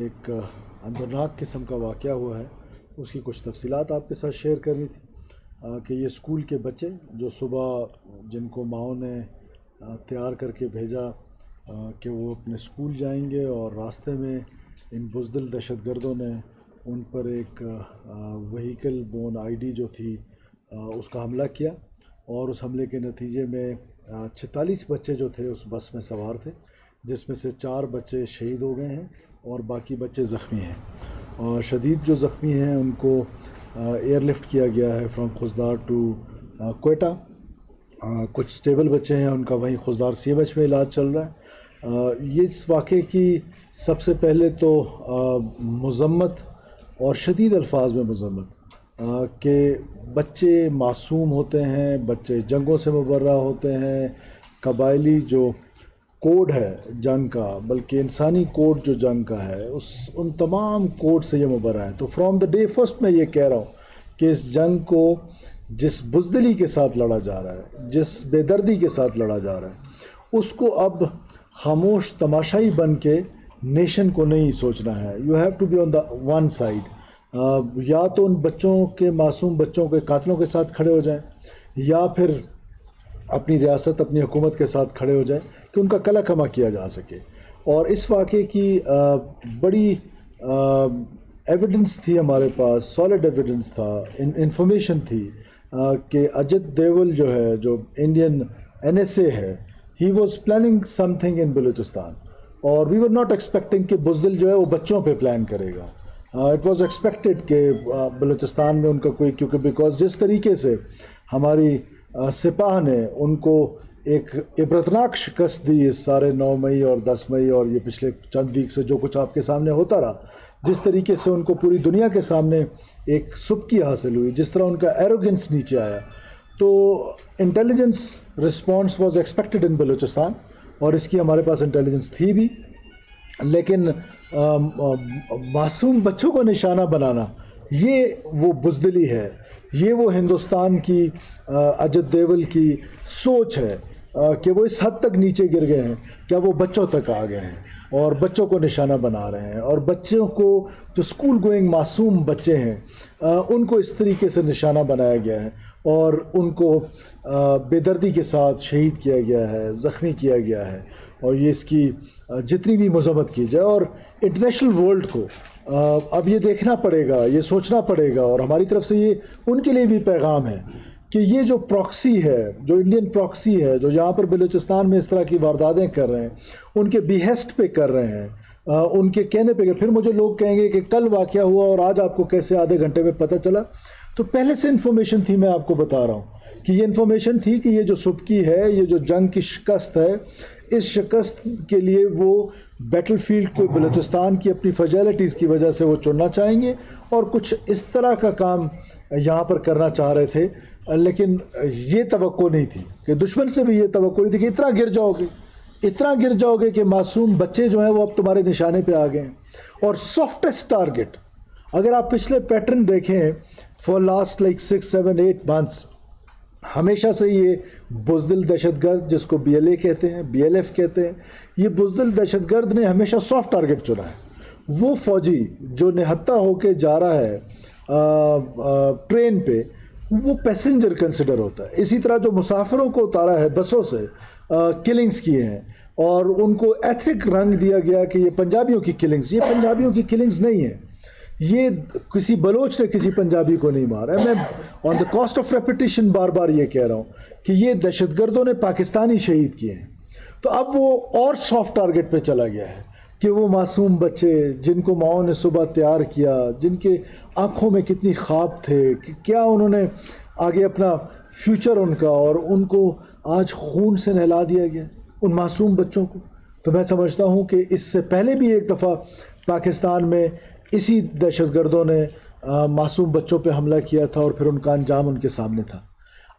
ایک اندرناک قسم کا واقعہ ہوا ہے، اس کی کچھ تفصیلات آپ کے ساتھ شیئر کرنی تھی کہ یہ اسکول کے بچے جو صبح جن کو ماؤں نے تیار کر کے بھیجا کہ وہ اپنے اسکول جائیں گے، اور راستے میں ان بزدل دہشت گردوں نے ان پر ایک وہیکل بون آئی ڈی جو تھی اس کا حملہ کیا، اور اس حملے کے نتیجے میں 46 بچے جو تھے اس بس میں سوار تھے، جس میں سے 4 بچے شہید ہو گئے ہیں اور باقی بچے زخمی ہیں، اور شدید جو زخمی ہیں ان کو ایئر لفٹ کیا گیا ہے فرام خضدار ٹو کوئٹہ۔ کچھ سٹیبل بچے ہیں، ان کا وہیں خضدار سی ایم ایچ میں علاج چل رہا ہے۔ یہ اس واقعے کی سب سے پہلے تو مذمت اور شدید الفاظ میں مذمت کہ بچے معصوم ہوتے ہیں، بچے جنگوں سے مبرہ ہوتے ہیں، قبائلی جو کوڈ ہے جنگ کا، بلکہ انسانی کوڈ جو جنگ کا ہے، ان تمام کوڈ سے یہ مبرہ ہیں۔ تو فرام دا ڈے فرسٹ میں یہ کہہ رہا ہوں کہ اس جنگ کو جس بزدلی کے ساتھ لڑا جا رہا ہے، جس بے دردی کے ساتھ لڑا جا رہا ہے، اس کو اب خاموش تماشائی بن کے نیشن کو نہیں سوچنا ہے۔ You have to be on the one side, یا تو ان بچوں کے، معصوم بچوں کے قاتلوں کے ساتھ کھڑے ہو جائیں، یا پھر اپنی ریاست، اپنی حکومت کے ساتھ کھڑے ہو جائیں کہ ان کا کلا کما کیا جا سکے۔ اور اس واقعے کی بڑی ایویڈنس تھی ہمارے پاس، سالڈ ایویڈنس تھا، انفارمیشن تھی کہ اجت دیول جو ہے، جو انڈین NSA ہے، he was planning some thing in Balochistan, اور وی ور ناٹ ایکسپیکٹنگ کہ بزدل جو ہے وہ بچوں پہ پلان کرے گا۔ اٹ واز ایکسپیکٹڈ کہ بلوچستان میں ان کا کوئی، کیونکہ بیکاز جس طریقے سے ہماری سپاہ نے ان کو ایک عبرتناک شکست دی اس سارے 9 مئی اور 10 مئی اور یہ پچھلے چند ویک سے جو کچھ آپ کے سامنے ہوتا رہا، جس طریقے سے ان کو پوری دنیا کے سامنے ایک سبکی حاصل ہوئی، جس طرح ان کا ایروگنس نیچے آیا، تو intelligence response was expected in Balochistan, اور اس کی ہمارے پاس انٹیلیجنس تھی بھی۔ لیکن معصوم بچوں کو نشانہ بنانا، یہ وہ بزدلی ہے، یہ وہ ہندوستان کی اجت دیول کی سوچ ہے کہ وہ اس حد تک نیچے گر گئے ہیں کہ وہ بچوں تک آ گئے ہیں اور بچوں کو نشانہ بنا رہے ہیں، اور بچوں کو جو اسکول گوئنگ معصوم بچے ہیں ان کو اس طریقے سے نشانہ بنایا گیا ہے، اور ان کو بے دردی کے ساتھ شہید کیا گیا ہے، زخمی کیا گیا ہے۔ اور یہ اس کی جتنی بھی مذمت کی جائے، اور انٹرنیشنل ورلڈ کو اب یہ دیکھنا پڑے گا، یہ سوچنا پڑے گا، اور ہماری طرف سے یہ ان کے لیے بھی پیغام ہے کہ یہ جو پراکسی ہے، جو انڈین پراکسی ہے، جو یہاں پر بلوچستان میں اس طرح کی وارداتیں کر رہے ہیں، ان کے بیہسٹ پہ کر رہے ہیں، ان کے کہنے پہ، پھر مجھے لوگ کہیں گے کہ کل واقعہ ہوا اور آج آپ کو کیسے آدھے گھنٹے میں پتہ چلا؟ تو پہلے سے انفارمیشن تھی، میں آپ کو بتا رہا ہوں کہ یہ انفارمیشن تھی کہ یہ جو سبکی ہے، یہ جو جنگ کی شکست ہے، اس شکست کے لیے وہ بیٹل فیلڈ کو بلوچستان کی اپنی فجیلٹیز کی وجہ سے وہ چننا چاہیں گے، اور کچھ اس طرح کا کام یہاں پر کرنا چاہ رہے تھے۔ لیکن یہ توقع نہیں تھی کہ دشمن سے بھی یہ توقع نہیں تھی کہ اتنا گر جاؤ گے، اتنا گر جاؤ گے کہ معصوم بچے جو ہیں وہ اب تمہارے نشانے پہ آ گئے ہیں۔ اور سافٹسٹ ٹارگٹ، اگر آپ پچھلے پیٹرن دیکھیں فار لاسٹ لائک 6 7 8 months، ہمیشہ سے یہ بزدل دہشت گرد، جس کو BLA کہتے ہیں، BLF کہتے ہیں، یہ بزدل دہشت گرد نے ہمیشہ سافٹ ٹارگٹ چنا ہے۔ وہ فوجی جو نہتہ ہو کے جا رہا ہے ٹرین پہ، وہ پیسنجر کنسیڈر ہوتا ہے۔ اسی طرح جو مسافروں کو اتارا ہے بسوں سے، کلنگز کیے ہیں، اور ان کو ایتھنک رنگ دیا گیا کہ یہ پنجابیوں کی کلنگز، یہ پنجابیوں کی کلنگز نہیں ہیں، یہ کسی بلوچ نے کسی پنجابی کو نہیں مارا ہے۔ میں آن دا کاسٹ آف ریپیٹیشن بار بار یہ کہہ رہا ہوں کہ یہ دہشت گردوں نے پاکستانی شہید کیے ہیں۔ تو اب وہ اور سافٹ ٹارگٹ پہ چلا گیا ہے کہ وہ معصوم بچے جن کو ماؤں نے صبح تیار کیا، جن کے آنکھوں میں کتنی خواب تھے کہ کیا انہوں نے آگے اپنا فیوچر ان کا، اور ان کو آج خون سے نہلا دیا گیا، ان معصوم بچوں کو۔ تو میں سمجھتا ہوں کہ اس سے پہلے بھی ایک دفعہ پاکستان میں اسی دہشت گردوں نے معصوم بچوں پہ حملہ کیا تھا، اور پھر ان کا انجام ان کے سامنے تھا۔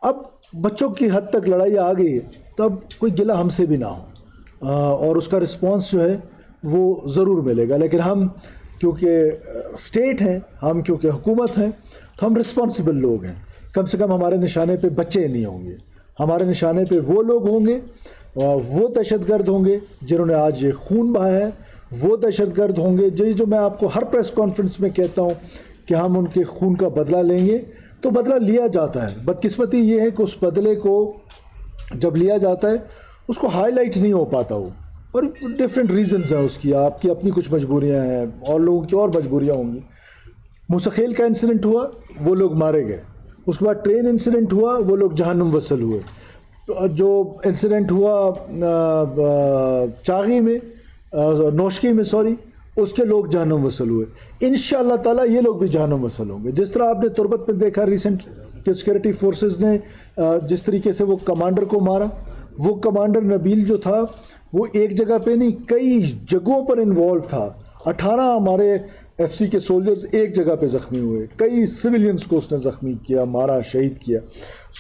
اب بچوں کی حد تک لڑائی آ گئی، تو اب کوئی گلہ ہم سے بھی نہ ہو، اور اس کا رسپانس جو ہے وہ ضرور ملے گا۔ لیکن ہم کیونکہ اسٹیٹ ہیں، ہم کیونکہ حکومت ہیں، تو ہم رسپانسبل لوگ ہیں۔ کم سے کم ہمارے نشانے پہ بچے نہیں ہوں گے، ہمارے نشانے پہ وہ لوگ ہوں گے، وہ دہشت گرد ہوں گے جنہوں نے آج یہ خون بہایا ہے، وہ دہشت گرد ہوں گے جو میں آپ کو ہر پریس کانفرنس میں کہتا ہوں کہ ہم ان کے خون کا بدلہ لیں گے، تو بدلہ لیا جاتا ہے. بدقسمتی یہ ہے کہ اس بدلے کو جب لیا جاتا ہے اس کو ہائی لائٹ نہیں ہو پاتا وہ، اور ڈفرینٹ ریزنز ہیں اس کی، آپ کی اپنی کچھ مجبوریاں ہیں اور لوگوں کی اور مجبوریاں ہوں گی. موسیخیل کا انسیڈنٹ ہوا، وہ لوگ مارے گئے. اس کے بعد ٹرین انسیڈنٹ ہوا، وہ لوگ جہنم وصل ہوئے. جو انسیڈنٹ ہوا چاغی میں، نوشکی میں سوری، اس کے لوگ جہنم وصل ہوئے. انشاءاللہ تعالیٰ یہ لوگ بھی جہنم وصل ہوں گے. جس طرح آپ نے تربت میں دیکھا ریسنٹ کہ سیکورٹی فورسز نے جس طریقے سے وہ کمانڈر کو مارا، وہ کمانڈر نبیل جو تھا وہ ایک جگہ پہ نہیں کئی جگہوں پر انوالو تھا. 18 ہمارے ایف سی کے سولجرز ایک جگہ پہ زخمی ہوئے، کئی سویلینز کو اس نے زخمی کیا، مارا، شہید کیا.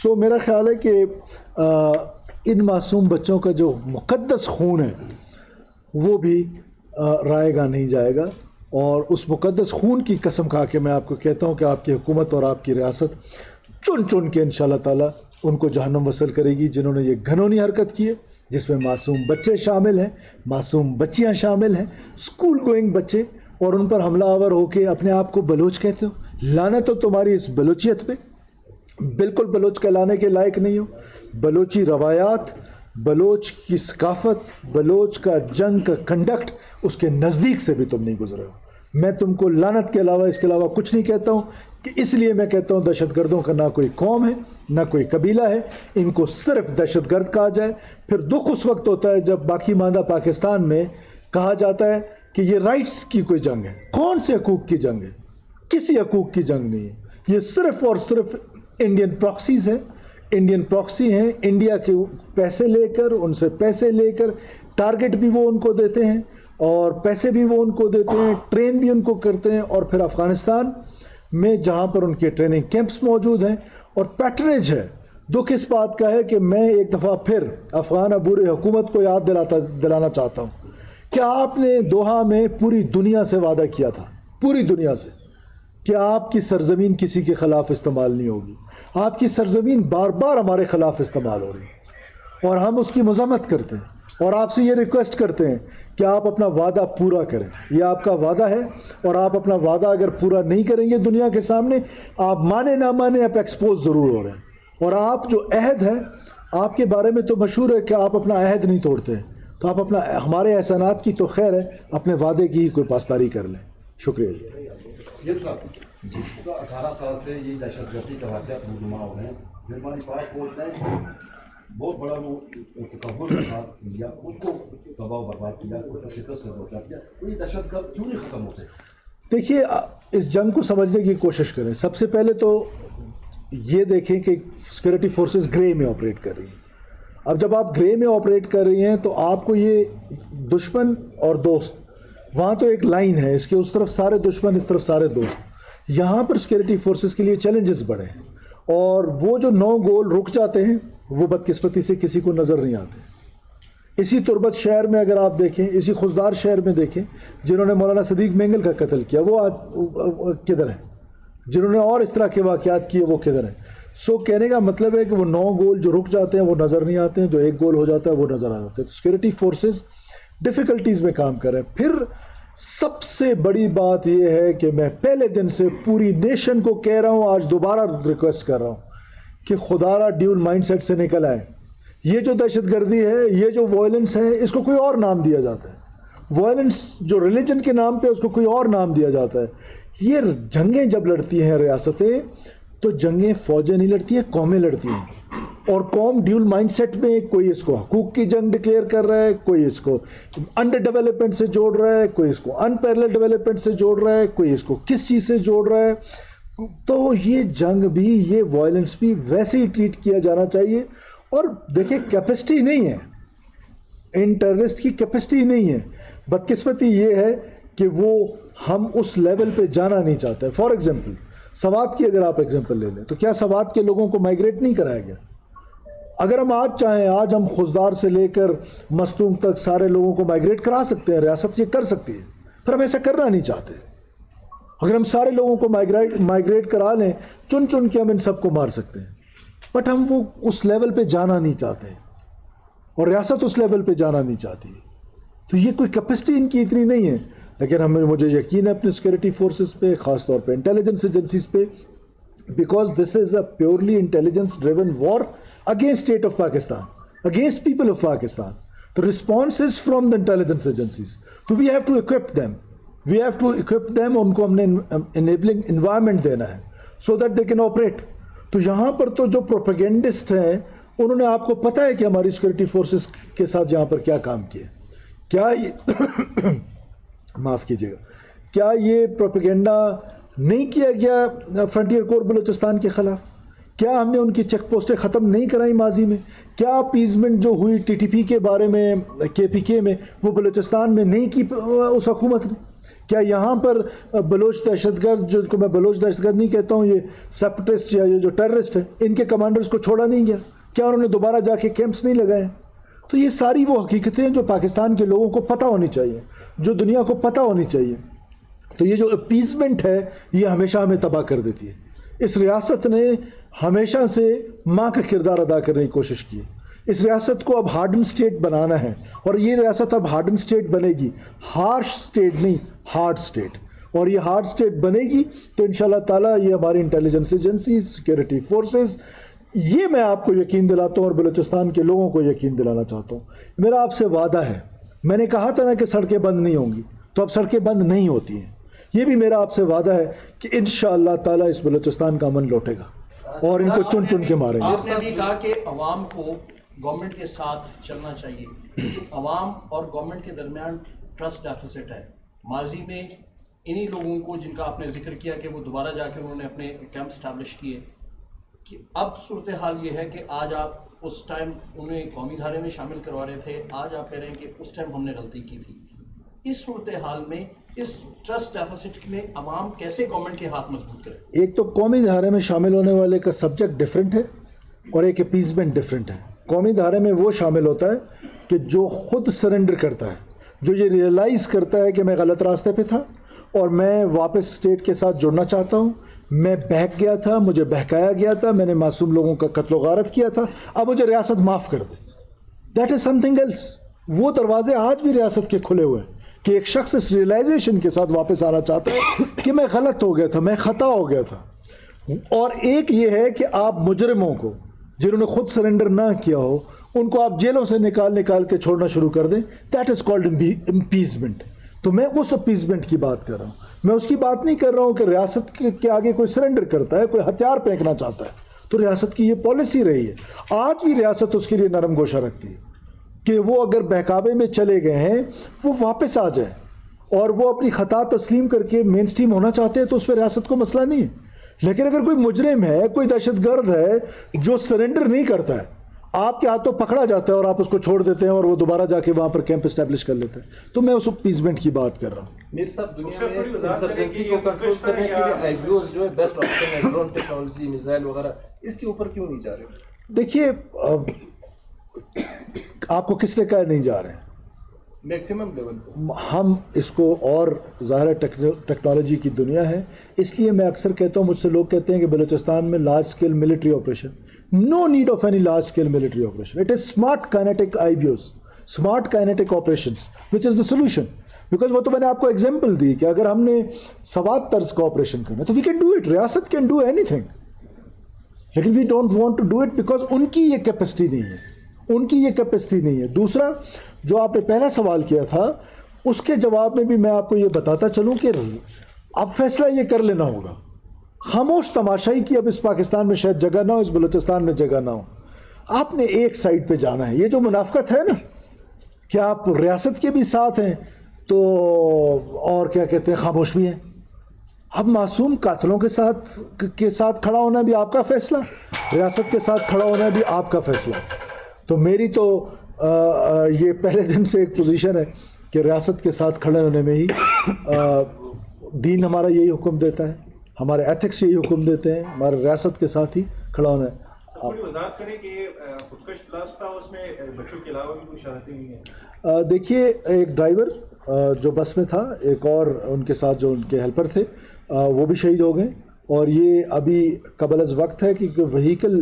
سو میرا خیال ہے کہ ان معصوم بچوں کا جو مقدس خون ہے وہ بھی رائے گا نہیں جائے گا. اور اس مقدس خون کی قسم کھا کے میں آپ کو کہتا ہوں کہ آپ کی حکومت اور آپ کی ریاست چن چن کے انشاءاللہ تعالیٰ ان کو جہنم وصل کرے گی جنہوں نے یہ گھنونی حرکت کی ہے، جس میں معصوم بچے شامل ہیں، معصوم بچیاں شامل ہیں، اسکول گوئنگ بچے، اور ان پر حملہ آور ہو کے اپنے آپ کو بلوچ کہتے ہو. لعنت ہو تمہاری اس بلوچیت پہ، بالکل بلوچ کہلانے کے لائق نہیں ہو. بلوچی روایات، بلوچ کی ثقافت، بلوچ کا جنگ کا کنڈکٹ، اس کے نزدیک سے بھی تم نہیں گزرے ہو. میں تم کو لعنت کے علاوہ اس کے علاوہ کچھ نہیں کہتا ہوں. کہ اس لیے میں کہتا ہوں دہشت گردوں کا نہ کوئی قوم ہے نہ کوئی قبیلہ ہے، ان کو صرف دہشت گرد کہا جائے. پھر دکھ اس وقت ہوتا ہے جب باقی ماندہ پاکستان میں کہا جاتا ہے کہ یہ رائٹس کی کوئی جنگ ہے. کون سے حقوق کی جنگ ہے؟ کسی حقوق کی جنگ نہیں ہے. یہ صرف اور صرف انڈین پراکسیز ہیں. انڈین پراکسی ہیں، انڈیا کے پیسے لے کر، ان سے پیسے لے کر، ٹارگٹ بھی وہ ان کو دیتے ہیں اور پیسے بھی وہ ان کو دیتے ہیں، ٹرین بھی ان کو کرتے ہیں. اور پھر افغانستان میں جہاں پر ان کے ٹریننگ کیمپس موجود ہیں اور پیٹرنیج ہے. دکھ اس بات کا ہے کہ میں ایک دفعہ پھر افغان عبور حکومت کو یاد دلانا چاہتا ہوں کہ آپ نے دوحہ میں پوری دنیا سے وعدہ کیا تھا، پوری دنیا سے، کہ آپ کی سرزمین کسی کے خلاف استعمال نہیں ہوگی. آپ کی سرزمین بار بار ہمارے خلاف استعمال ہو رہی ہے اور ہم اس کی مذمت کرتے ہیں اور آپ سے یہ ریکویسٹ کرتے ہیں کہ آپ اپنا وعدہ پورا کریں. یہ آپ کا وعدہ ہے اور آپ اپنا وعدہ اگر پورا نہیں کریں گے دنیا کے سامنے، آپ مانے نہ مانے آپ ایکسپوز ضرور ہو رہے ہیں. اور آپ جو عہد ہے، آپ کے بارے میں تو مشہور ہے کہ آپ اپنا عہد نہیں توڑتے، تو آپ اپنا ہمارے احسانات کی تو خیر ہے، اپنے وعدے کی کوئی پاسداری کر لیں. شکریہ. یہ صاحب 18 سال سے یہ دہشت گردی کے واقعات رونما ہو رہے ہیں. ہماری پاک فوج نے بہت بڑا وہ تکبر کے ساتھ کیا، اس کو تباہ و برباد کیا، اس کو شکست سے دوچار کیا. یہ دہشت گرد کیوں نہیں ختم ہوتے؟ دیکھیے، اس جنگ کو سمجھنے کی کوشش کریں. سب سے پہلے تو یہ دیکھیں کہ سیکورٹی فورسز گرے میں آپریٹ کر رہی ہیں. اب جب آپ گرے میں آپریٹ کر رہی ہیں تو آپ کو یہ دشمن اور دوست، وہاں تو ایک لائن ہے، اس کے اس طرف سارے دشمن، اس طرف سارے دوست. یہاں پر سیکورٹی فورسز کے لیے چیلنجز بڑھے ہیں اور وہ جو 9 گول رک جاتے ہیں وہ بدقسمتی سے کسی کو نظر نہیں آتے. اسی تربت شہر میں اگر آپ دیکھیں، اسی خضدار شہر میں دیکھیں، جنہوں نے مولانا صدیق مینگل کا قتل کیا وہ آج کدھر ہیں؟ جنہوں نے اور اس طرح کے واقعات کیے وہ کدھر ہیں؟ سو کہنے کا مطلب ہے کہ وہ 9 گول جو رک جاتے ہیں وہ نظر نہیں آتے ہیں، جو 1 گول ہو جاتا ہے وہ نظر آ جاتے ہیں. تو سیکورٹی فورسز ڈیفیکلٹیز میں کام کر رہے ہیں. پھر سب سے بڑی بات یہ ہے کہ میں پہلے دن سے پوری نیشن کو کہہ رہا ہوں، آج دوبارہ ریکویسٹ کر رہا ہوں کہ خدا را ڈیول مائنڈ سیٹ سے نکل آئے. یہ جو دہشت گردی ہے، یہ جو وائلنس ہے، اس کو کوئی اور نام دیا جاتا ہے. وائلنس جو ریلیجن کے نام پہ اس کو کوئی اور نام دیا جاتا ہے. یہ جنگیں جب لڑتی ہیں ریاستیں، تو جنگیں فوجیں نہیں لڑتی ہیں، قومیں لڑتی ہیں. اور قوم ڈیول مائنڈ سیٹ میں کوئی اس کو حقوق کی جنگ ڈکلیئر کر رہا ہے، کوئی اس کو انڈر ڈیولپمنٹ سے جوڑ رہا ہے، کوئی اس کو ان پیرلل ڈیولپمنٹ سے جوڑ رہا ہے، کوئی اس کو کس چیز سے جوڑ رہا ہے. تو یہ جنگ بھی، یہ وائلنس بھی ویسے ہی ٹریٹ کیا جانا چاہیے. اور دیکھیں کیپیسٹی نہیں ہے، ان ٹیررسٹ کی کیپیسٹی نہیں ہے. بدقسمتی یہ ہے کہ وہ ہم اس لیول پہ جانا نہیں چاہتے. فار ایگزامپل سوات کی اگر آپ ایگزامپل لے لیں تو کیا سوات کے لوگوں کو مائگریٹ نہیں کرایا گیا؟ اگر ہم آج چاہیں، آج ہم خضدار سے لے کر مستونگ تک سارے لوگوں کو مائگریٹ کرا سکتے ہیں، ریاست یہ کر سکتی ہے. پھر ہم ایسا کرنا نہیں چاہتے. اگر ہم سارے لوگوں کو مائگریٹ کرا لیں، چن چن کے ہم ان سب کو مار سکتے ہیں. بٹ ہم وہ اس لیول پہ جانا نہیں چاہتے اور ریاست اس لیول پہ جانا نہیں چاہتی. تو یہ کوئی کیپیسٹی ان کی اتنی نہیں ہے. لیکن مجھے یقین ہے اپنے سیکورٹی فورسز پہ, خاص طور پہ انٹیلیجنس ایجنسیز پہ, because this is a purely intelligence driven war against state of Pakistan, against people of Pakistan. The response is from the intelligence agencies. So we have to equip them. ان کو ہم نے enabling environment دینا ہے so that they can operate. تو یہاں پر تو جو پروپیگنڈسٹ ہیں انہوں نے آپ کو پتہ ہے کہ ہماری سیکورٹی فورسز کے ساتھ یہاں پر کیا کام کیا. کیا یہ معاف کیجیے گا, کیا یہ پروپیگنڈا نہیں کیا گیا فرنٹیئر کور بلوچستان کے خلاف؟ کیا ہم نے ان کی چیک پوسٹیں ختم نہیں کرائی ماضی میں؟ کیا اپیزمنٹ جو ہوئی ٹی ٹی پی کے بارے میں, کے پی کے میں, وہ بلوچستان میں نہیں کی اس حکومت نے؟ کیا یہاں پر بلوچ دہشت گرد, جو کو میں بلوچ دہشت گرد نہیں کہتا ہوں, یہ سیپریٹسٹ یا یہ جو ٹیررسٹ ہیں, ان کے کمانڈرز کو چھوڑا نہیں گیا؟ کیا انہوں نے دوبارہ جا کے کیمپس نہیں لگائے؟ تو یہ ساری وہ حقیقتیں جو پاکستان کے لوگوں کو پتہ ہونی چاہیے, جو دنیا کو پتہ ہونی چاہیے. تو یہ جو اپیزمنٹ ہے یہ ہمیشہ ہمیں تباہ کر دیتی ہے. اس ریاست نے ہمیشہ سے ماں کا کردار ادا کرنے کی کوشش کی. اس ریاست کو اب ہارڈن سٹیٹ بنانا ہے, اور یہ ریاست اب ہارڈن سٹیٹ بنے گی, ہارش سٹیٹ نہیں, ہارڈ سٹیٹ. اور یہ ہارڈ سٹیٹ بنے گی تو انشاءاللہ تعالیٰ یہ ہماری انٹیلیجنس ایجنسیز, سیکورٹی فورسز, یہ میں آپ کو یقین دلاتا ہوں اور بلوچستان کے لوگوں کو یقین دلانا چاہتا ہوں. میرا آپ سے وعدہ ہے, میں نے کہا تھا نا کہ سڑکیں بند نہیں ہوں گی, تو اب سڑکیں بند نہیں ہوتی ہیں. یہ بھی میرا آپ سے وعدہ ہے کہ انشاءاللہ تعالیٰ اس بلوچستان کا امن لوٹے گا اور ان کو چن چن کے ماریں گے. آپ نے بھی کہا کہ عوام کو گورنمنٹ کے ساتھ چلنا چاہیے. عوام اور گورنمنٹ کے درمیان ٹرسٹ ڈیفیسٹ ہے. ماضی میں انہی لوگوں کو, جن کا آپ نے ذکر کیا کہ وہ دوبارہ جا کے انہوں نے اپنے کیمپ اسٹیبلش کیے, کہ اب صورتحال یہ ہے کہ آج آپ اس ٹائم انہیں قومی دھارے میں شامل کروا رہے تھے, آج آپ کہہ رہے ہیں کہ اس ٹائم ہم نے غلطی کی تھی. اس صورتحال میں, اس ٹرسٹ ڈیفیسٹ میں عوام کیسے گورنمنٹ کے ہاتھ مضبوط کرے؟ ایک تو قومی دھارے میں شامل ہونے والے کا سبجیکٹ ڈیفرنٹ ہے اور ایک اپیزمنٹ ڈیفرنٹ ہے. قومی دھارے میں وہ شامل ہوتا ہے کہ جو خود سرنڈر کرتا ہے, جو یہ ریئلائز کرتا ہے کہ میں غلط راستے پہ تھا اور میں واپس اسٹیٹ کے ساتھ جڑنا چاہتا ہوں, میں بہک گیا تھا, مجھے بہکایا گیا تھا, میں نے معصوم لوگوں کا قتل و غارت کیا تھا, اب مجھے ریاست معاف کر دے. That is something else. وہ دروازے آج بھی ریاست کے کھلے ہوئے ہیں کہ ایک شخص اس ریئلائزیشن کے ساتھ واپس آنا چاہتا ہے کہ میں غلط ہو گیا تھا, میں خطا ہو گیا تھا. اور ایک یہ ہے کہ آپ مجرموں کو, جنہوں نے خود سرنڈر نہ کیا ہو, ان کو آپ جیلوں سے نکال کے چھوڑنا شروع کر دیں. That is called appeasement. تو میں اس اپیزمنٹ کی بات کر رہا ہوں. میں اس کی بات نہیں کر رہا ہوں کہ ریاست کے آگے کوئی سرنڈر کرتا ہے, کوئی ہتھیار پھینکنا چاہتا ہے. تو ریاست کی یہ پالیسی رہی ہے, آج بھی ریاست اس کے لیے نرم گوشہ رکھتی ہے کہ وہ اگر بہکاوے میں چلے گئے ہیں وہ واپس آ جائیں, اور وہ اپنی خطا تسلیم کر کے مین سٹریم ہونا چاہتے ہیں, تو اس پہ ریاست کو مسئلہ نہیں ہے. لیکن اگر کوئی مجرم ہے, کوئی دہشت گرد ہے جو سرنڈر نہیں کرتا ہے, آپ کے ہاتھوں پکڑا جاتا ہے اور آپ اس کو چھوڑ دیتے ہیں اور وہ دوبارارہ جا کے وہاں پر کیمپ اسٹیبلش کر لیتے ہیں, تو میں اس اپیزمنٹ کی بات کر رہا ہوں. میر صاحب, دنیا میں انسرجنسی کو کنٹرول کرنے کے لیے آئی بی اوز جو ہے بیسٹ آپشن ہے, ڈرون ٹیکنالوجی, میزائل وغیرہ, اس کے اوپر کیوں نہیں جا رہے؟ دیکھیے, آپ کو کس نے کہا نہیں جا رہے ہیں؟ میکسیمم لیول پہ ہم اس کو, اور ظاہر ٹیکنالوجی کی دنیا ہے, اس لیے میں اکثر کہتا ہوں, مجھ سے لوگ کہتے ہیں کہ بلوچستان میں large scale military operation. No need of any large scale military operation. It is smart kinetic I B Os, smart kinetic operations which is the solution. Because وہ تو میں نے آپ کو ایگزامپل دی کہ اگر ہم نے سوات طرز کا آپریشن کرنا تو وی کین ڈو اٹ. ریاست کین ڈو اینی تھنگ, لیکن we don't want to do it because ان کی یہ کیپیسٹی نہیں ہے, ان کی یہ کیپیسٹی نہیں ہے. دوسرا, جو آپ نے پہلا سوال کیا تھا, اس کے جواب میں بھی میں آپ کو یہ بتاتا چلوں کہ اب فیصلہ یہ کر لینا ہوگا. خاموش تماشائی کی اب اس پاکستان میں شاید جگہ نہ ہو, اس بلوچستان میں جگہ نہ ہو. آپ نے ایک سائڈ پہ جانا ہے. یہ جو منافقت ہے نا کہ آپ ریاست کے بھی ساتھ ہیں تو اور کیا کہتے ہیں خاموش بھی ہیں. اب معصوم قاتلوں کے ساتھ کھڑا ہونا بھی آپ کا فیصلہ, ریاست کے ساتھ کھڑا ہونا بھی آپ کا فیصلہ. تو میری تو یہ پہلے دن سے ایک پوزیشن ہے کہ ریاست کے ساتھ کھڑے ہونے میں ہی دین ہمارا یہی حکم دیتا ہے, ہمارے ایتھکس یہی حکم دیتے ہیں, ہمارے ریاست کے ساتھ ہی کھڑا ہونا ہے. تھوڑی وضاحت کریں کہ خودکش بلاسٹ تھا, اس میں بچوں کے علاوہ بھی کوئی شہادتیں نہیں ہیں؟ دیکھیے, ایک ڈرائیور جو بس میں تھا, ایک اور ان کے ساتھ جو ان کے ہیلپر تھے, وہ بھی شہید ہو گئے. اور یہ ابھی قبل از وقت ہے کہ وہیکل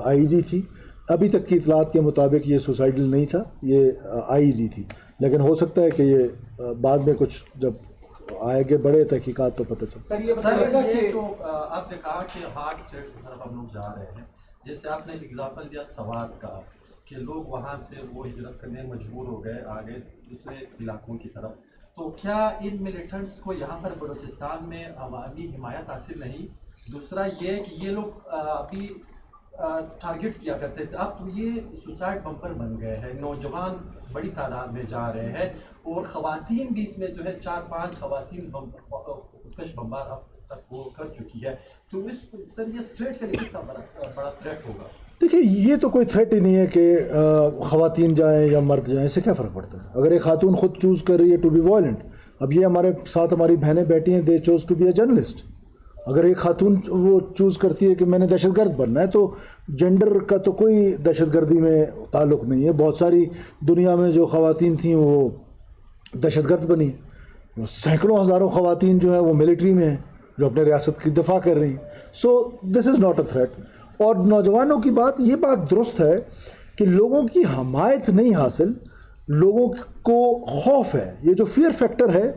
آئی جی تھی. ابھی تک کی اطلاعات کے مطابق یہ سوسائڈل نہیں تھا, یہ آئی جی تھی, لیکن ہو سکتا ہے کہ یہ بعد میں کچھ جب آئے گے بڑے تحقیقات تو پتہ چلتا. سر یہ بتائیے گا کہ جو آپ نے کہا کہ ہارڈ اسٹیٹ کی طرف ہم لوگ جا رہے ہیں، جیسے آپ نے اگزامپل دیا سوات کا کہ لوگ وہاں سے وہ ہجرت کرنے مجبور ہو گئے آگے دوسرے علاقوں کی طرف، تو کیا ان ملیٹنٹس کو یہاں پر بلوچستان میں عوامی حمایت حاصل نہیں؟ دوسرا یہ کہ یہ لوگ ابھی ٹارگٹ کیا کرتے تھے، اب تو یہ سوسائڈ بمپر بن گئے ہیں، نوجوان بڑی تعداد میں جا رہے ہیں اور خواتین بھی اس میں جو ہے 4-5 خواتین خودکش بمبار اب تک وہ کر چکی ہے، تو اس سر یہ اسٹریٹ کے لیے کتنا بڑا تھریٹ ہوگا؟ دیکھیے یہ تو کوئی تھریٹ ہی نہیں ہے کہ خواتین جائیں یا مرد جائیں، اس سے کیا فرق پڑتا ہے؟ اگر ایک خاتون خود چوز کر رہی ہے ٹو بی وائلنٹ، اب یہ ہمارے ساتھ ہماری بہنیں بیٹھی ہیں، they choose to be a journalist. اگر ایک خاتون وہ چوز کرتی ہے کہ میں نے دہشت گرد بننا ہے، تو جینڈر کا تو کوئی دہشت گردی میں تعلق نہیں ہے. بہت ساری دنیا میں جو خواتین تھیں وہ دہشت گرد بنی ہیں، سینکڑوں ہزاروں خواتین جو ہیں وہ ملٹری میں ہیں جو اپنے ریاست کی دفاع کر رہی ہیں. سو دس از ناٹ اے تھریٹ. اور نوجوانوں کی یہ بات درست ہے کہ لوگوں کی حمایت نہیں حاصل، لوگوں کو خوف ہے. یہ جو فیئر فیکٹر ہے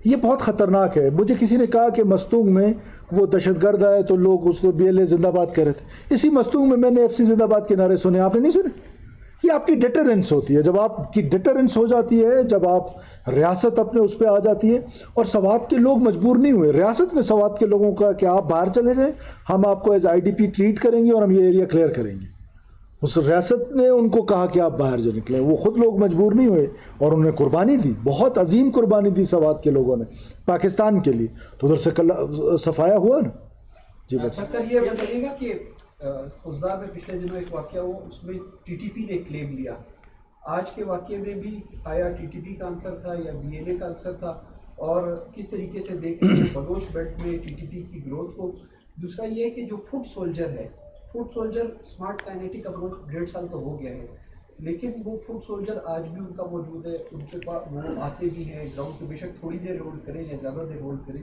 یہ بہت خطرناک ہے. مجھے کسی نے کہا کہ مستونگ میں وہ دہشت گرد آئے تو لوگ اس کو BLA زندہ باد کر رہے تھے. اسی مستونگ میں نے FC زندہ باد کے نعرے سنے، آپ نے نہیں سنے؟ یہ آپ کی ڈیٹرنس ہوتی ہے. جب آپ کی ڈیٹرنس ہو جاتی ہے، جب آپ ریاست اپنے اس پہ آ جاتی ہے. اور سوات کے لوگ مجبور نہیں ہوئے، ریاست نے سوات کے لوگوں کا کہ آپ باہر چلے جائیں، ہم آپ کو ایز IDP ٹریٹ کریں گے اور ہم یہ ایریا کلیئر کریں گے. اس ریاست نے ان کو کہا کہ آپ باہر جو نکلیں. وہ خود لوگ مجبور نہیں ہوئے اور انہوں نے قربانی دی، بہت عظیم قربانی دی سوات کے لوگوں نے پاکستان کے لیے. تو ادھر سے صفایا ہوا نا. جی بس سر یہ بتائیے گا کہ اوزدار میں پچھلے دنوں ایک واقعہ ہوا، اس میں TTP نے کلیم لیا. آج کے واقعے میں بھی آیا TTP کا آنسر تھا یا BLA کا آنسر تھا، اور کس طریقے سے دیکھیں بلوچ بیلٹ میں TTP کی گروتھ کو؟ دوسرا یہ کہ جو فٹ سولجر ہے، foot soldier smart kinetic approach 1.5 سال تو ہو گیا ہے، لیکن وہ فٹ سولجر آج بھی ان کا موجود ہے. ان کے پاس وہ آتے بھی ہیں گراؤنڈ پہ، بے شک تھوڑی دیر رول کریں یا زیادہ دیر رول کریں.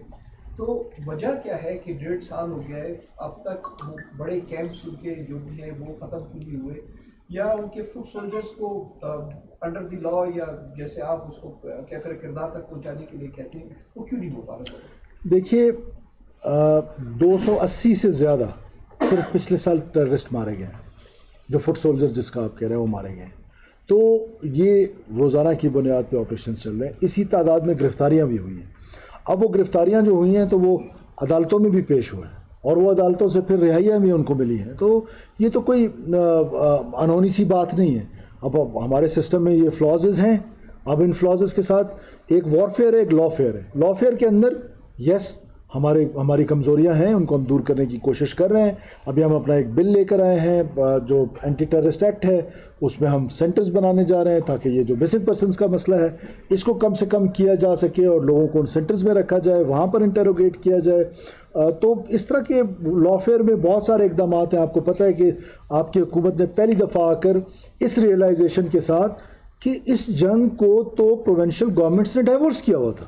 تو وجہ کیا ہے کہ 1.5 سال ہو گیا ہے، اب تک وہ بڑے کیمپس ان کے جو بھی ہیں وہ ختم کیوں نہیں ہوئے، یا ان کے فٹ سولجرز کو انڈر دی لا یا جیسے آپ اس کو کیفر کردار تک پہنچانے کے لیے کہتے ہیں وہ کیوں نہیں ہو پا رہا؟ دیکھیے 280 سے زیادہ صرف پچھلے سال ٹیررسٹ مارے گئے ہیں، جو فٹ سولجر جس کا آپ کہہ رہے ہیں وہ مارے گئے ہیں. تو یہ روزانہ کی بنیاد پہ آپریشن چل رہے ہیں. اسی تعداد میں گرفتاریاں بھی ہوئی ہیں. اب وہ گرفتاریاں جو ہوئی ہیں تو وہ عدالتوں میں بھی پیش ہوئے ہیں اور وہ عدالتوں سے پھر رہائیاں بھی ان کو ملی ہیں. تو یہ تو کوئی انہونی سی بات نہیں ہے. اب ہمارے سسٹم میں یہ فلازز ہیں. اب ان فلازز کے ساتھ ایک وارفیئر ہے، ایک لا فیئر ہے. لا فیئر کے اندر یس ہماری کمزوریاں ہیں، ان کو ہم دور کرنے کی کوشش کر رہے ہیں. ابھی ہم اپنا ایک بل لے کر آئے ہیں جو اینٹی ٹیررسٹ ایکٹ ہے، اس میں ہم سینٹرز بنانے جا رہے ہیں تاکہ یہ جو مسنگ پرسنز کا مسئلہ ہے اس کو کم سے کم کیا جا سکے اور لوگوں کو ان سینٹرز میں رکھا جائے، وہاں پر انٹروگیٹ کیا جائے. تو اس طرح کے لا فیئر میں بہت سارے اقدامات ہیں. آپ کو پتہ ہے کہ آپ کی حکومت نے پہلی دفعہ آ کر اس ریئلائزیشن کے ساتھ کہ اس جنگ کو تو پروونشل گورنمنٹس نے ڈائیورس کیا ہوا تھا،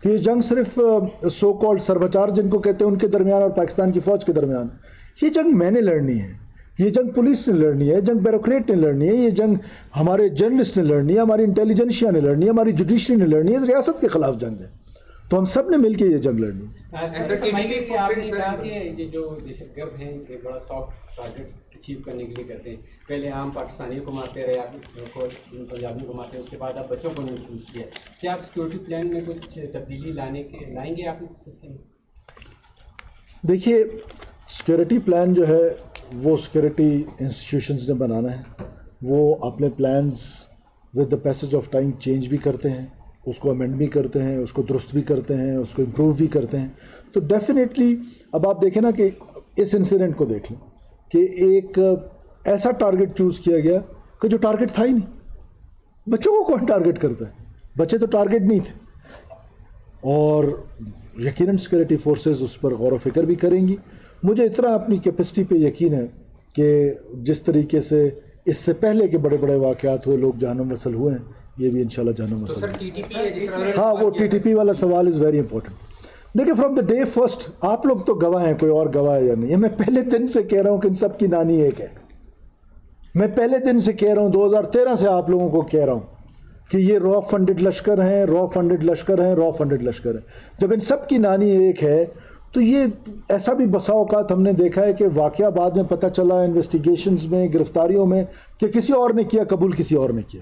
کہ یہ جنگ صرف سو کالڈ سربچار جن کو کہتے ہیں ان کے درمیان اور پاکستان کی فوج کے درمیان. یہ جنگ میں نے لڑنی ہے، یہ جنگ پولیس نے لڑنی ہے، یہ جنگ بیوروکریٹ نے لڑنی ہے، یہ جنگ ہمارے جرنلسٹ نے لڑنی ہے، ہماری انٹیلیجنشیا نے لڑنی ہے، ہماری جوڈیشری نے لڑنی ہے. ریاست کے خلاف جنگ ہے تو ہم سب نے مل کے یہ جنگ لڑنی ہے. آپ نے کہا کہ یہ جو دہشت گرد ہیں یہ بڑا سافٹ ٹارگیٹ اچیو کرنے کے لیے کرتے ہیں. پہلے عام پاکستانیوں کو مارتے رہے، آپ پنجابیوں کو مارتے ہیں، اس کے بعد آپ بچوں کو نہیں چوز کیا. کیا آپ سیکورٹی پلان میں کچھ تبدیلی لائیں گے آپ اس سسٹم میں؟ دیکھیے سیکورٹی پلان جو ہے وہ سیکورٹی انسٹیٹیوشنز نے بنانا ہے. وہ اپنے plans with the passage of time change بھی کرتے ہیں، اس کو امینڈ بھی کرتے ہیں، اس کو درست بھی کرتے ہیں، اس کو امپروو بھی کرتے ہیں. تو ڈیفینیٹلی اب آپ دیکھیں نا کہ اس انسیڈنٹ کو دیکھ لیں کہ ایک ایسا ٹارگٹ چوز کیا گیا کہ جو ٹارگٹ تھا ہی نہیں. بچوں کو کون ٹارگٹ کرتا ہے؟ بچے تو ٹارگٹ نہیں تھے. اور یقیناً سیکورٹی فورسز اس پر غور و فکر بھی کریں گی. مجھے اتنا اپنی کیپیسٹی پہ یقین ہے کہ جس طریقے سے اس سے پہلے کے بڑے بڑے واقعات ہوئے، لوگ جہنم وصل ہوئے ہیں، یہ بھی انشاءاللہ جہنم وصل ہوئے. ہاں وہ TTP والا سوال از ویری امپورٹنٹ. دیکھیں فرام دا ڈے فرسٹ آپ لوگ تو گواہ ہیں، کوئی اور گواہ ہے یا نہیں. میں پہلے دن سے کہہ رہا ہوں کہ ان سب کی نانی ایک ہے. میں پہلے دن سے کہہ رہا ہوں، 2013 سے آپ لوگوں کو کہہ رہا ہوں کہ یہ را فنڈڈ لشکر ہیں، را فنڈڈ لشکر ہیں، را فنڈڈ لشکر ہیں. جب ان سب کی نانی ایک ہے تو یہ ایسا بھی بسا اوقات ہم نے دیکھا ہے کہ واقعہ بعد میں پتہ چلا انویسٹیگیشنز میں، گرفتاریوں میں، کہ کسی اور نے کیا، قبول کسی اور نے کیا.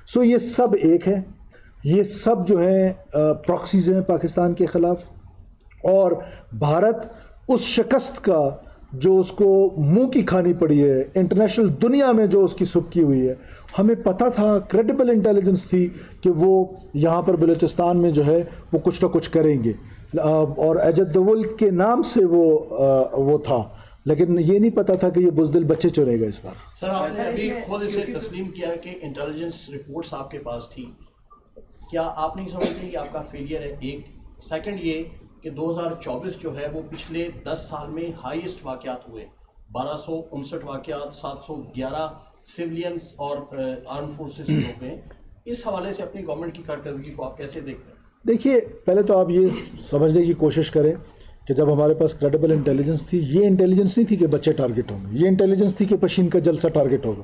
سو یہ سب ایک ہے، یہ سب جو ہیں پراکسیز ہیں پاکستان کے خلاف. اور بھارت اس شکست کا جو اس کو منہ کی کھانی پڑی ہے انٹرنیشنل دنیا میں، جو اس کی سبکی ہوئی ہے، ہمیں پتہ تھا، کریڈیبل انٹیلیجنس تھی کہ وہ یہاں پر بلوچستان میں جو ہے وہ کچھ نہ کچھ کریں گے. اور اجد دول کے نام سے وہ تھا، لیکن یہ نہیں پتا تھا کہ یہ بزدل بچے چنے گا اس بار. سر آپ نے ابھی خود اسے تسلیم کیا کہ انٹیلیجنس رپورٹس آپ کے پاس تھی، کیا آپ نہیں سمجھتے کہ آپ کا فیلئر ہے؟ ایک سیکنڈ یہ کہ 2024 جو ہے وہ پچھلے 10 سال میں ہائیسٹ واقعات ہوئے، 1259 واقعات، 711 سولینس اور آرم فورسز کے لوگ ہیں. اس حوالے سے اپنی گورنمنٹ کی کارکردگی کو آپ کیسے دیکھتے ہیں؟ دیکھیے، پہلے تو آپ یہ سمجھنے کی کوشش کریں کہ جب ہمارے پاس کریڈیبل انٹیلیجنس تھی، یہ انٹیلیجنس نہیں تھی کہ بچے ٹارگٹ ہوں گے، یہ انٹیلیجنس تھی کہ پشین کا جلسہ ٹارگٹ ہوگا.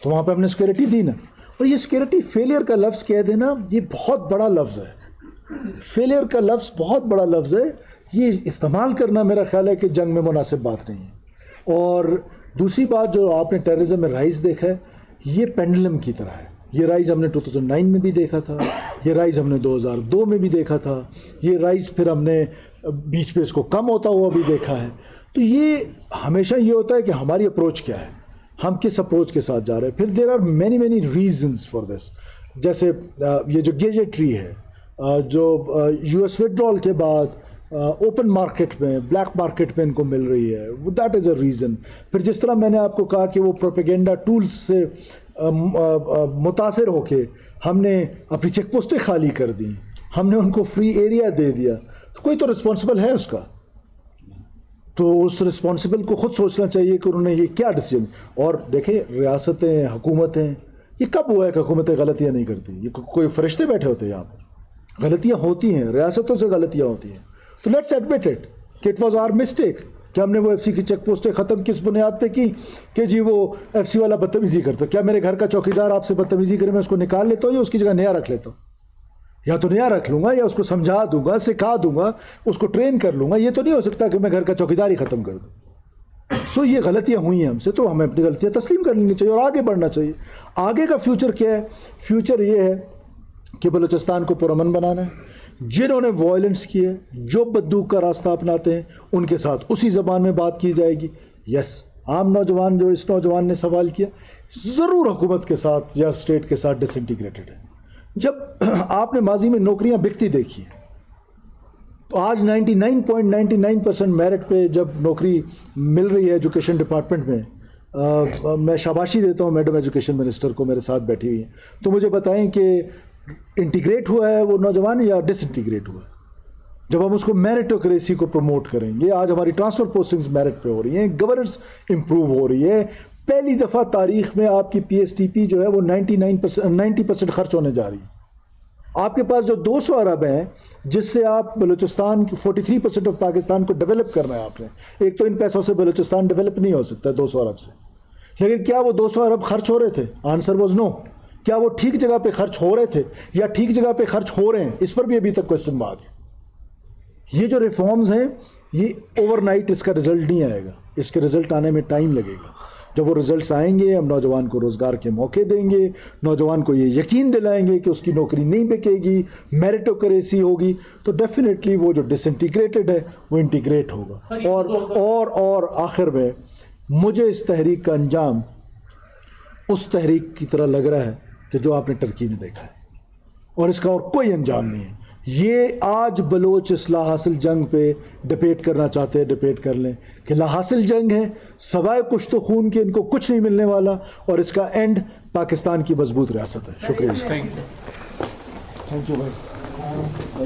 تو وہاں پہ ہم نے سیکورٹی دی نا. اور یہ سیکورٹی فیلئر کا لفظ کہہ دینا، یہ بہت بڑا لفظ ہے. فیلئر کا لفظ بہت بڑا لفظ ہے، یہ استعمال کرنا میرا خیال ہے کہ جنگ میں مناسب بات نہیں ہے. اور دوسری بات جو آپ نے ٹیررزم میں رائز دیکھا ہے، یہ پینڈلم کی طرح ہے. یہ رائز ہم نے 2009 میں بھی دیکھا تھا، یہ رائز ہم نے 2002 میں بھی دیکھا تھا، یہ رائز پھر ہم نے بیچ پہ اس کو کم ہوتا ہوا بھی دیکھا ہے. تو یہ ہمیشہ یہ ہوتا ہے کہ ہماری اپروچ کیا ہے، ہم کس اپروچ کے ساتھ جا رہے ہیں. پھر there are many reasons for this. جیسے یہ جو گیجٹری ہے، جو یو ایس وڈرال کے بعد اوپن مارکیٹ میں، بلیک مارکیٹ میں ان کو مل رہی ہے، دیٹ از اے ریزن. پھر جس طرح میں نے آپ کو کہا کہ وہ پروپیگنڈا ٹولز سے متاثر ہو کے ہم نے اپنی چیک پوسٹیں خالی کر دیں، ہم نے ان کو فری ایریا دے دیا. تو کوئی تو رسپانسبل ہے اس کا، تو اس رسپانسبل کو خود سوچنا چاہیے کہ انہوں نے یہ کیا ڈیسیجن. اور دیکھیں، ریاستیں، حکومتیں، یہ کب ہوا ہے کہ حکومتیں غلطیاں نہیں کرتی؟ یہ کوئی فرشتے بیٹھے ہوتے ہیں یہاں پر؟ غلطیاں ہوتی ہیں، ریاستوں سے غلطیاں ہوتی ہیں. تو لیٹس ایڈمٹ اٹ کہ اٹ واز آور مسٹیک کہ ہم نے وہ ایف سی کی چیک پوسٹیں ختم کس بنیاد پہ کی کہ جی وہ ایف سی والا بدتمیزی کرتا. کیا میرے گھر کا چوکیدار آپ سے بدتمیزی کرے میں اس کو نکال لیتا ہوں یا اس کی جگہ نیا رکھ لیتا ہوں؟ یا تو نیا رکھ لوں گا، یا اس کو سمجھا دوں گا، سکھا دوں گا، اس کو ٹرین کر لوں گا. یہ تو نہیں ہو سکتا کہ میں گھر کا چوکیدار ہی ختم کر دوں. سو یہ غلطیاں ہوئی ہیں ہم سے، تو ہمیں اپنی غلطیاں تسلیم کر لینی چاہیے اور آگے بڑھنا چاہیے. آگے کا فیوچر کیا ہے؟ فیوچر یہ ہے کہ بلوچستان کو پرامن بنانا ہے. جنہوں نے وائلنس کی ہے، جو بدوک کا راستہ اپناتے ہیں، ان کے ساتھ اسی زبان میں بات کی جائے گی. یس، عام نوجوان جو اس نوجوان نے سوال کیا، ضرور حکومت کے ساتھ یا اسٹیٹ کے ساتھ ڈس انٹیگریٹڈ ہے. جب آپ نے ماضی میں نوکریاں بکتی دیکھی ہیں، تو آج 99.99% میرٹ پہ جب نوکری مل رہی ہے ایجوکیشن ڈپارٹمنٹ میں، میں شاباشی دیتا ہوں میڈم ایجوکیشن منسٹر کو، میرے ساتھ بیٹھی ہوئی ہیں. تو مجھے بتائیں کہ انٹیگریٹ ہوا ہے وہ نوجوان یا ڈس انٹیگریٹ ہوا ہے؟ جب ہم اس کو میرٹوکریسی کو پروموٹ کریں گے، آج ہماری ٹرانسفر پوسٹنگز میرٹ پہ ہو رہی ہیں، گورننس امپروو ہو رہی ہے. پہلی دفعہ تاریخ میں آپ کی پی ایس ٹی پی جو ہے وہ 90% خرچ ہونے جا رہی ہے. آپ کے پاس جو 200 ارب ہیں جس سے آپ بلوچستان کی 43% آف پاکستان کو ڈیولپ کرنا ہے آپ نے. ایک تو ان پیسوں سے بلوچستان ڈیولپ نہیں ہو سکتا 200 ارب سے، لیکن کیا وہ 200 ارب خرچ ہو رہے تھے؟ Answer was no. کیا وہ ٹھیک جگہ پہ خرچ ہو رہے تھے یا ٹھیک جگہ پہ خرچ ہو رہے ہیں؟ اس پر بھی ابھی تک کوسچن مارک ہے. یہ جو ریفارمز ہیں، یہ اوور نائٹ اس کا رزلٹ نہیں آئے گا، اس کے رزلٹ آنے میں ٹائم لگے گا. جب وہ رزلٹس آئیں گے، ہم نوجوان کو روزگار کے موقع دیں گے، نوجوان کو یہ یقین دلائیں گے کہ اس کی نوکری نہیں بکے گی، میرٹوکریسی ہوگی، تو ڈیفینیٹلی وہ جو ڈس انٹیگریٹڈ ہے وہ انٹیگریٹ ہوگا. اور آخر میں مجھے اس تحریک کا انجام اس تحریک کی طرح لگ رہا ہے کہ جو آپ نے ٹرکی میں دیکھا ہے، اور اس کا اور کوئی انجام نہیں ہے. یہ آج بلوچ اس لا حاصل جنگ پہ ڈبیٹ کرنا چاہتے ہیں، ڈبیٹ کر لیں کہ لا حاصل جنگ ہے، سوائے کشت و خون کے ان کو کچھ نہیں ملنے والا، اور اس کا اینڈ پاکستان کی مضبوط ریاست ہے. شکریہ. تھینک یو بھائی.